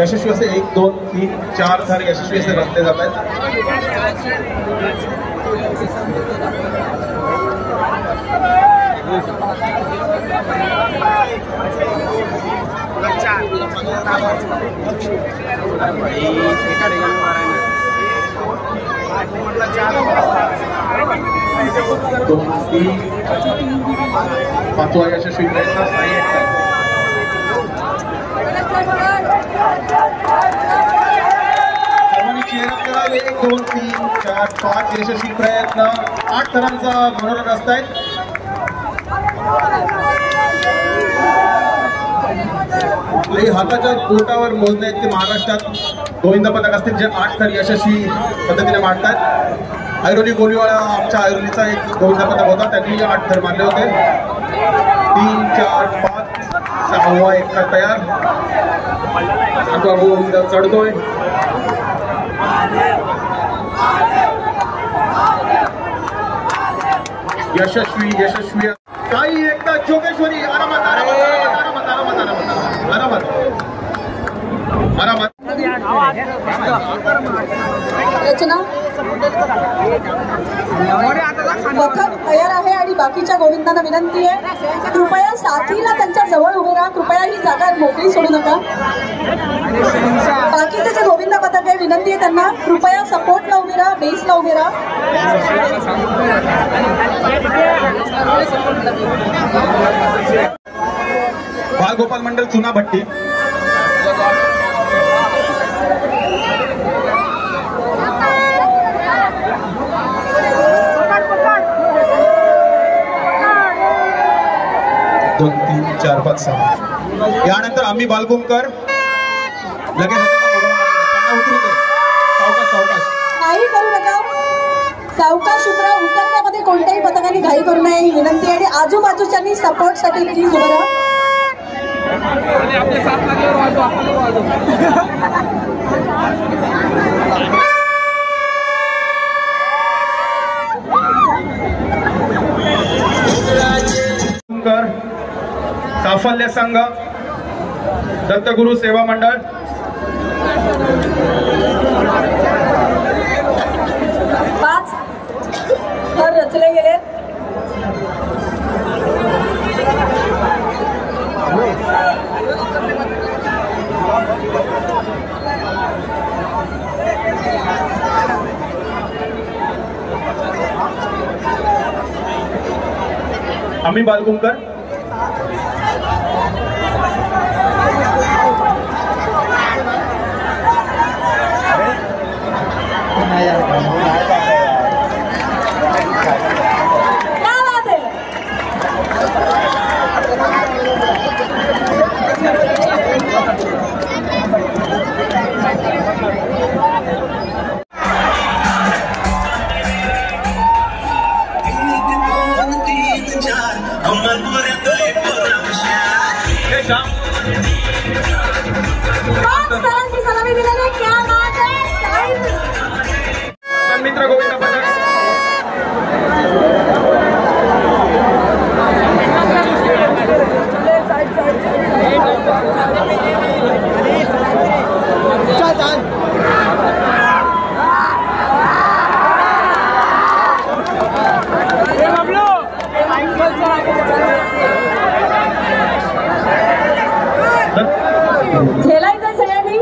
यशस्वी असे 1 2 3 4 थर यशस्वी असे रचले जात आहेत. पाचवा यशस्वी प्रयत्न 1 2 3 4 5 यशस्वी प्रयत्न 8 थरांचा मनोरथ असतायत. हाताच्या बोटावर मोजणे ते महाराष्ट्रात गोविंद पदक असतील जे 8 थर यशस्वी पद्धतीने मांडतात. ऐरोली गोलीवाळा आमच्या ऐरोलीचा एक गोविंद पदक होता, त्यांनी 8 थर मारले होते. 3 4 5 6वा एक थर तयार. 8वा गोविंद चढतोय. यशस्वी यशस्वी काही एकदा जोगेश्वरी आरामात आरामात आरामात आरामात आरामात आरामात आरामात. रचना पथक तयार आहे आणि बाकीच्या गोविंदांना विनंती आहे कृपया साथीला त्यांच्या जवळ उभे राहा. कृपया ही जागा मोकळी सोडू नका. बाकीचे जे गोविंद पथक आहे विनंती आहे त्यांना कृपया सपोर्टला उभे राहा, बेसला उभे राहा. बालगोपाल मंडळ चुनाभट्टी दोन 3 4 5 6. यानंतर आम्ही बालकुंकर लगेच त्यांना उतरू दे. सावकाश सावकाश काही करू नका. सावकाश उतरा. उतरण्यामध्ये कोणत्याही पथकाने घाई करू नये ही विनंती आहे. आजूबाजूच्यांनी सपोर्टसाठी प्लीज उभं राहा. साफल्य संघ दत्तगुरु सेवा मंडळ 5 थर रचले गेले. आम्ही बालकुंकर मित्र गोविंद पदक खेळायचं सगळ्यांनी.